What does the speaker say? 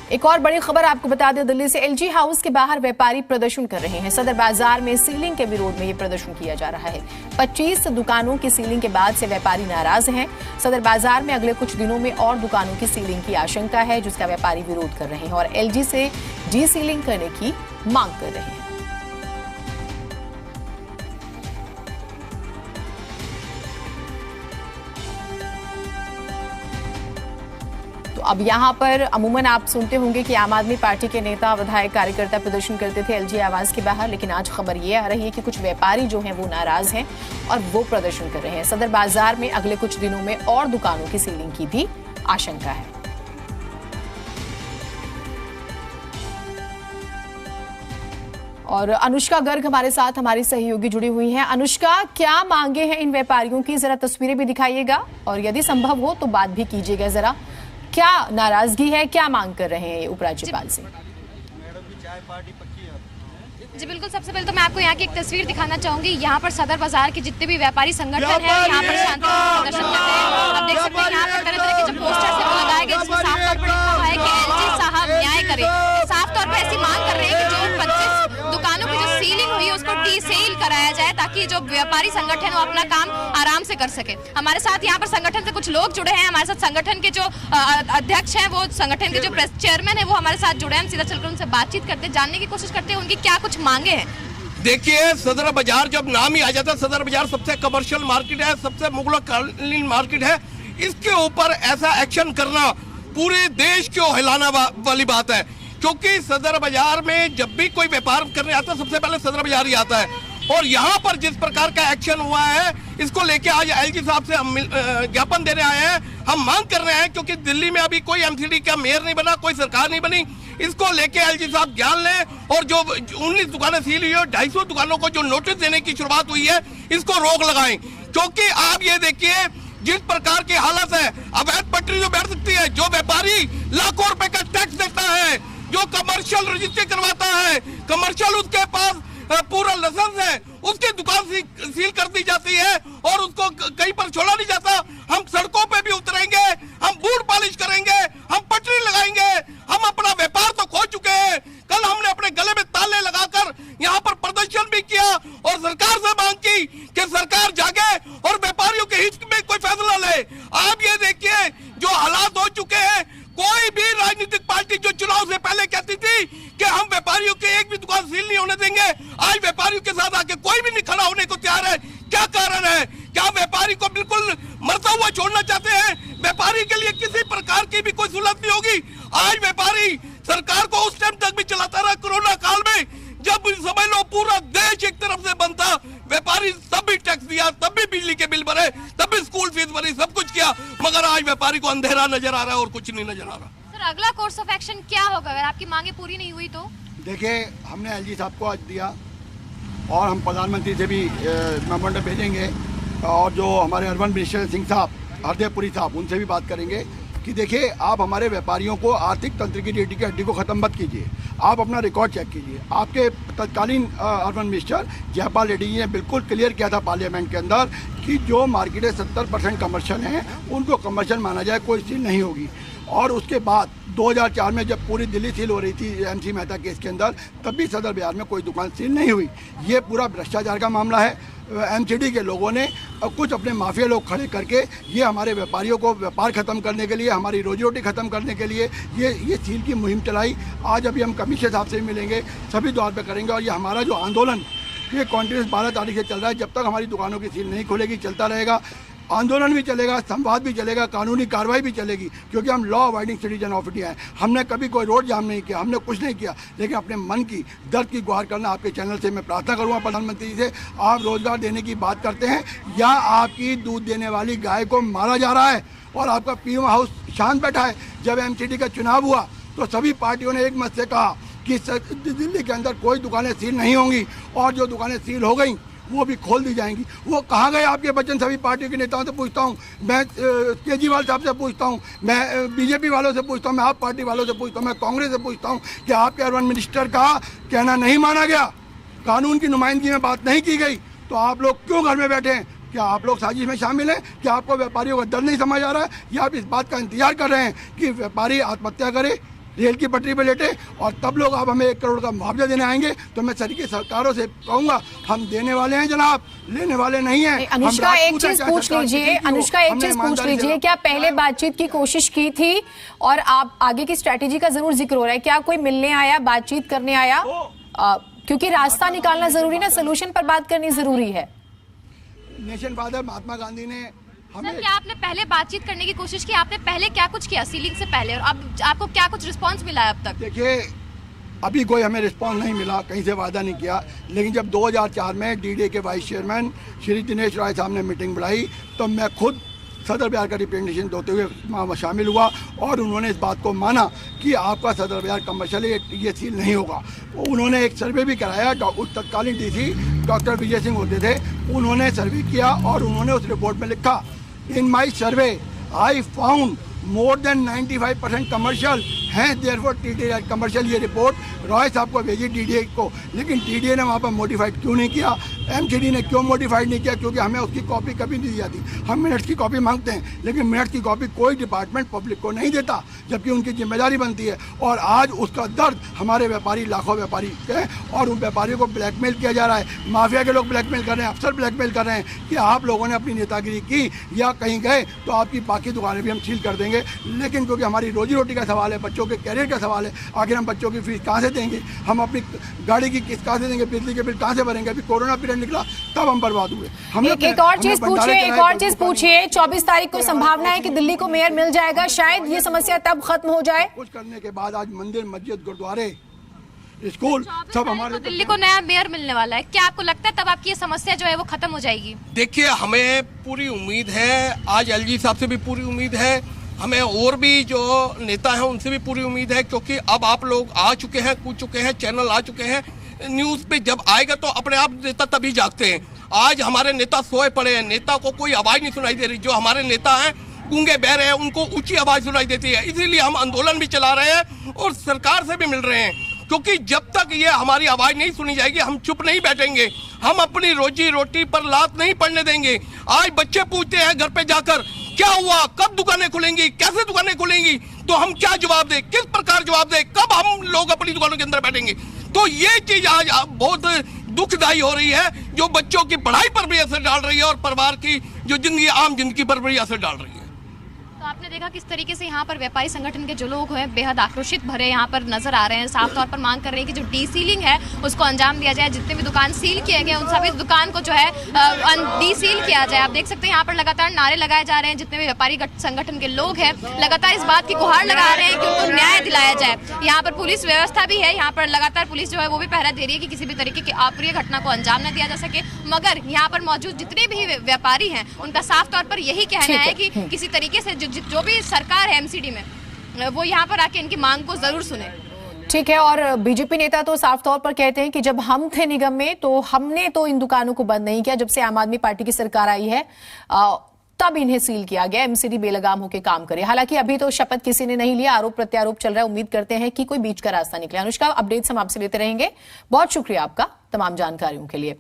एक और बड़ी खबर आपको बता दें, दिल्ली से एलजी हाउस के बाहर व्यापारी प्रदर्शन कर रहे हैं। सदर बाजार में सीलिंग के विरोध में ये प्रदर्शन किया जा रहा है। 25 दुकानों की सीलिंग के बाद से व्यापारी नाराज हैं। सदर बाजार में अगले कुछ दिनों में और दुकानों की सीलिंग की आशंका है, जिसका व्यापारी विरोध कर रहे हैं और एलजी से जी सीलिंग करने की मांग कर रहे हैं। तो अब यहाँ पर अमूमन आप सुनते होंगे कि आम आदमी पार्टी के नेता, विधायक, कार्यकर्ता प्रदर्शन करते थे एलजी आवास के बाहर, लेकिन आज खबर ये आ रही है कि कुछ व्यापारी जो हैं वो नाराज हैं और वो प्रदर्शन कर रहे हैं। सदर बाजार में अगले कुछ दिनों में और दुकानों की सीलिंग की भी आशंका है। और अनुष्का गर्ग हमारे साथ, हमारी सहयोगी जुड़ी हुई हैं। अनुष्का, क्या मांगे हैं इन व्यापारियों की, जरा तस्वीरें भी दिखाइएगा और यदि संभव हो तो बात भी कीजिएगा। जरा क्या नाराजगी है, क्या मांग कर रहे हैं उपराज्यपाल से? जी बिल्कुल, सबसे पहले तो मैं आपको यहाँ की एक तस्वीर दिखाना चाहूंगी। यहाँ पर सदर बाजार के जितने भी व्यापारी संगठन हैं यहाँ पर शांतिपूर्ण प्रदर्शन करते हैं। आप देख सकते हैं यहाँ पर तरह तरह के जो पोस्टर्स हैं वो लगाए गए, जिसमें साफ तौर पर लिखा हुआ है कि एलजी साहब न्याय करें। साफ तौर पर ऐसी मांग कर रहे हैं कि जो 25 दुकानों की जो सीलिंग हुई है उसको डीसेल कराया जाए, ताकि जो व्यापारी संगठन वो अपना काम आराम से कर सके। हमारे साथ यहाँ पर संगठन से कुछ लोग जुड़े हैं। हमारे साथ संगठन के जो अध्यक्ष हैं, वो संगठन के जो चेयरमैन है, वो हमारे साथ जुड़े हैं। हम सीधा चलकर उनसे बातचीत करते, जानने की कोशिश करते हैं उनकी क्या कुछ मांगे हैं। देखिए, सदर बाजार जब नाम ही आ जाता है, सदर बाजार सबसे कमर्शियल मार्केट है, सबसे मुगलकालीन मार्केट है। इसके ऊपर ऐसा एक्शन करना पूरे देश को हिलाना वाली बात है, क्योंकि सदर बाजार में जब भी कोई व्यापार करने आता है सबसे पहले सदर बाजार ही आता है। और यहाँ पर जिस प्रकार का एक्शन हुआ है, इसको लेके आज एलजी साहब से हम ज्ञापन देने आए हैं। हम मांग कर रहे हैं, क्योंकि दिल्ली में अभी कोई एमसीडी का मेयर नहीं बना, कोई सरकार नहीं बनी। इसको लेके एलजी साहब ज्ञान लें और जो 19 दुकानें सील हुई है, 250 दुकानों को जो नोटिस देने की शुरुआत हुई है, इसको रोक लगाएं। क्योंकि आप ये देखिए जिस प्रकार की हालत है, अवैध पटरी जो बैठ सकती है, जो व्यापारी लाखों रुपए का टैक्स देता है, जो कमर्शियल रजिस्ट्री करवाता है, कमर्शियल उसके पास पूरा लाइसेंस है, उसकी दुकान सील कर दी जाती है और उसको कहीं पर छोड़ा नहीं जाता। हम सड़कों पे भी उतरेंगे, हम बूट पॉलिश करेंगे, हम पटरी लगाएंगे। हम अपना व्यापार तो खो चुके हैं। कल हमने अपने गले में ताले लगाकर यहाँ पर प्रदर्शन भी किया और सरकार से मांग की कि सरकार जागे और व्यापारियों के हित में कोई फैसला ले। आप ये देखिए जो हालात हो चुके हैं। कोई भी राजनीतिक पार्टी जो चुनाव से पहले कहती थी कि हम व्यापारियों की एक भी दुकान सील नहीं होने देंगे, आज व्यापारियों के साथ आके कोई भी नहीं खड़ा होने को तैयार है। क्या कारण है? क्या व्यापारी को बिल्कुल मरता हुआ छोड़ना चाहते हैं? व्यापारी के लिए किसी प्रकार की भी कोई सहूलत नहीं होगी। आज व्यापारी सरकार को उस टाइम तक भी चलाता रहा, कोरोना काल में, जब समझ लो पूरा देश एक तरफ से बंद था। व्यापारी तब भी टैक्स दिया, तब भी बिजली के बिल भरे, तब भी स्कूल फीस भरी, सब कुछ किया, मगर आज व्यापारी को अंधेरा नजर आ रहा है और कुछ नहीं नजर आ रहा। सर, अगला कोर्स ऑफ एक्शन क्या होगा अगर आपकी मांगे पूरी नहीं हुई तो? देखिए, हमने एलजी साहब को आज दिया और हम प्रधानमंत्री से भी मेमोरेंडम भेजेंगे और जो हमारे अर्बन मिनिस्टर सिंह साहब, हरदेवपुरी साहब, उनसे भी बात करेंगे कि देखिए, आप हमारे व्यापारियों को आर्थिक तंत्र की रीढ़ की हड्डी को ख़त्म मत कीजिए। आप अपना रिकॉर्ड चेक कीजिए। आपके तत्कालीन अर्बन मिनिस्टर जयपाल रेड्डी जी ने बिल्कुल क्लियर किया था पार्लियामेंट के अंदर कि जो मार्केटें 70% कमर्शियल हैं उनको कमर्शियल माना जाए, कोई सील नहीं होगी। और उसके बाद 2004 में जब पूरी दिल्ली सील हो रही थी एमसी मेहता केस के अंदर, तब भी सदर बाजार में कोई दुकान सील नहीं हुई। ये पूरा भ्रष्टाचार का मामला है। एमसीडी के लोगों ने कुछ अपने माफिया लोग खड़े करके ये हमारे व्यापारियों को व्यापार ख़त्म करने के लिए, हमारी रोजी रोटी ख़त्म करने के लिए ये सील की मुहिम चलाई। आज अभी हम कमिश्नर साहब से मिलेंगे, सभी दौर पे करेंगे और ये हमारा जो आंदोलन, ये कॉन्टिन्यूस 12 तारीख से चल रहा है। जब तक हमारी दुकानों की सील नहीं खुलेगी चलता रहेगा। आंदोलन भी चलेगा, संवाद भी चलेगा, कानूनी कार्रवाई भी चलेगी, क्योंकि हम law avoiding citizen of India हैं। हमने कभी कोई रोड जाम नहीं किया, हमने कुछ नहीं किया, लेकिन अपने मन की दर्द की गुहार करना। आपके चैनल से मैं प्रार्थना करूँगा प्रधानमंत्री जी से, आप रोजगार देने की बात करते हैं या आपकी दूध देने वाली गाय को मारा जा रहा है और आपका पीएम हाउस शांत बैठा है। जब एमसीडी का चुनाव हुआ तो सभी पार्टियों ने एक मत से कहा कि दिल्ली के अंदर कोई दुकानें सील नहीं होंगी और जो दुकानें सील हो गई वो भी खोल दी जाएंगी। वो कहाँ गए आपके वचन? सभी पार्टियों के नेताओं से पूछता हूँ, मैं केजरीवाल साहब से पूछता हूँ, मैं बीजेपी वालों से पूछता हूँ, मैं आप पार्टी वालों से पूछता हूँ, मैं कांग्रेस से पूछता हूँ कि आपके अर्बन मिनिस्टर का कहना नहीं माना गया, कानून की नुमाइंदगी में बात नहीं की गई, तो आप लोग क्यों घर में बैठे हैं? क्या आप लोग साजिश में शामिल हैं? क्या आपको व्यापारियों का दर्द नहीं समझ आ रहा है या आप इस बात का इंतजार कर रहे हैं कि व्यापारी आत्महत्या करे? रेल की पटरी पे लेटे, और तब लोग आप हमें 1 करोड़ का मुआवजा देने आएंगे। तो मैं तरीके सरकारों से कहूंगा, हम देने वाले हैं जनाब, लेने वाले नहीं हैं। अनुष्का एक चीज पूछ लीजिए, अनुष्का एक चीज पूछ लीजिए, क्या पहले बातचीत की कोशिश की थी? और आप आगे की स्ट्रैटेजी का जरूर जिक्र हो रहा है, क्या कोई मिलने आया, बातचीत करने आया? क्योंकि रास्ता निकालना जरूरी ना, सोल्यूशन पर बात करनी जरूरी है। नेशन फादर महात्मा गांधी ने हमें, सर, क्या आपने पहले बातचीत करने की कोशिश की? आपने पहले क्या कुछ किया सीलिंग से पहले, और अब आपको क्या कुछ रिस्पांस मिला है अब तक? देखिए अभी कोई हमें रिस्पांस नहीं मिला, कहीं से वादा नहीं किया। लेकिन जब 2004 में डीडीए के वाइस चेयरमैन श्री दिनेश राय साहब ने मीटिंग बुलाई, तो मैं खुद सदर बाजार का रिप्रेजेंटेशन देते हुए वहाँ शामिल हुआ, और उन्होंने इस बात को माना कि आपका सदर बाजार कमर्शियल ये सील नहीं होगा। उन्होंने एक सर्वे भी कराया, तत्कालीन डीसी डॉक्टर विजय सिंह होते थे, उन्होंने सर्वे किया और उन्होंने उस रिपोर्ट में लिखा, in my survey I found more than 95% commercial हैं, देयरफॉर टीडीए कमर्शियल। ये रिपोर्ट रॉय साहब को भेजी डीडीए को, लेकिन डीडीए ने वहाँ पर मॉडिफाइड क्यों नहीं किया, एमसीडी ने क्यों मॉडिफाइड नहीं किया? क्योंकि हमें उसकी कॉपी कभी नहीं दी जाती। हम मिनट्स की कॉपी मांगते हैं, लेकिन मिनट्स की कॉपी कोई डिपार्टमेंट पब्लिक को नहीं देता, जबकि उनकी जिम्मेदारी बनती है। और आज उसका दर्द हमारे व्यापारी, लाखों व्यापारी हैं, और उन व्यापारियों को ब्लैकमेल किया जा रहा है। माफिया के लोग ब्लैकमेल कर रहे हैं, अफसर ब्लैकमेल कर रहे हैं कि आप लोगों ने अपनी नेतागिरी की या कहीं गए तो आपकी बाकी दुकानें भी हम सील कर देंगे। लेकिन क्योंकि हमारी रोजी रोटी का सवाल है, बच्चों के कैरियर का सवाल है, आखिर हम बच्चों की फीस कहाँ से देंगे, हम अपनी गाड़ी की किस्त कहाँ से देंगे, बिजली के बिल कहाँ से भरेंगे? अभी कोरोना पीरियड निकला तब हम बर्बाद हुए। एक और चीज पूछिए, 24 तारीख को संभावना है कि दिल्ली को मेयर मिल जाएगा, शायद ये समस्या तब खत्म हो जाए। कुछ करने के बाद आज मंदिर, मस्जिद, गुरुद्वारे, स्कूल सब हमारे, दिल्ली को नया मेयर मिलने वाला है, क्या आपको लगता है तब आपकी ये समस्या जो है वो खत्म हो जाएगी? देखिए, हमें पूरी उम्मीद है, आज एलजी साहब से भी पूरी उम्मीद है, हमें और भी जो नेता हैं उनसे भी पूरी उम्मीद है, क्योंकि अब आप लोग आ चुके हैं, कूद चुके हैं, चैनल आ चुके हैं, न्यूज पे जब आएगा तो अपने आप नेता तभी जागते हैं। आज हमारे नेता सोए पड़े हैं, नेता को कोई आवाज नहीं सुनाई दे रही। जो हमारे नेता हैं गूंगे बहरे हैं, उनको ऊंची आवाज सुनाई देती है। इसीलिए हम आंदोलन भी चला रहे हैं और सरकार से भी मिल रहे हैं, क्योंकि जब तक ये हमारी आवाज नहीं सुनी जाएगी हम चुप नहीं बैठेंगे। हम अपनी रोजी रोटी पर लात नहीं पड़ने देंगे। आज बच्चे पूछते हैं घर पे जाकर, क्या हुआ, कब दुकानें खुलेंगी, कैसे दुकानें खुलेंगी, तो हम क्या जवाब दें, किस प्रकार जवाब दें, कब हम लोग अपनी दुकानों के अंदर बैठेंगे? तो ये चीज आज बहुत दुखदायी हो रही है, जो बच्चों की पढ़ाई पर भी असर डाल रही है और परिवार की जो जिंदगी, आम जिंदगी पर भी असर डाल रही है। तो आपने देखा किस तरीके से यहाँ पर व्यापारी संगठन के जो लोग हैं बेहद आक्रोशित भरे यहाँ पर नजर आ रहे हैं, साफ तौर पर मांग कर रहे हैं कि जो डी सीलिंग है उसको अंजाम दिया जाए, जितने भी दुकान सील किए गए उन सभी दुकान को जो है डी सील किया जाए। आप देख सकते हैं यहाँ पर लगातार नारे लगाए जा रहे हैं, जितने भी व्यापारी संगठन के लोग हैं लगातार इस बात की गुहार लगा रहे हैं कि उनको न्याय दिलाया जाए। यहाँ पर पुलिस व्यवस्था भी है, यहाँ पर लगातार पुलिस जो है वो भी पहरा दे रही है कि किसी भी तरीके की अप्रिय घटना को अंजाम न दिया जा सके। मगर यहाँ पर मौजूद जितने भी व्यापारी हैं उनका साफ तौर पर यही कहना है कि किसी तरीके से जो भी सरकार है एमसीडी में, वो यहाँ पर आके इनकी मांग को जरूर सुने। ठीक है, और बीजेपी नेता तो साफ तौर पर कहते हैं कि जब हम थे निगम में तो हमने तो इन दुकानों को बंद नहीं किया, जब से आम आदमी पार्टी की सरकार आई है तब इन्हें सील किया गया, एमसीडी बेलगाम होकर काम करे। हालांकि अभी तो शपथ किसी ने नहीं लिया, आरोप प्रत्यारोप चल रहा है, उम्मीद करते हैं कि कोई बीच का रास्ता निकले। अनुष्का, अपडेट्स हम आपसे लेते रहेंगे। बहुत शुक्रिया आपका तमाम जानकारियों के लिए।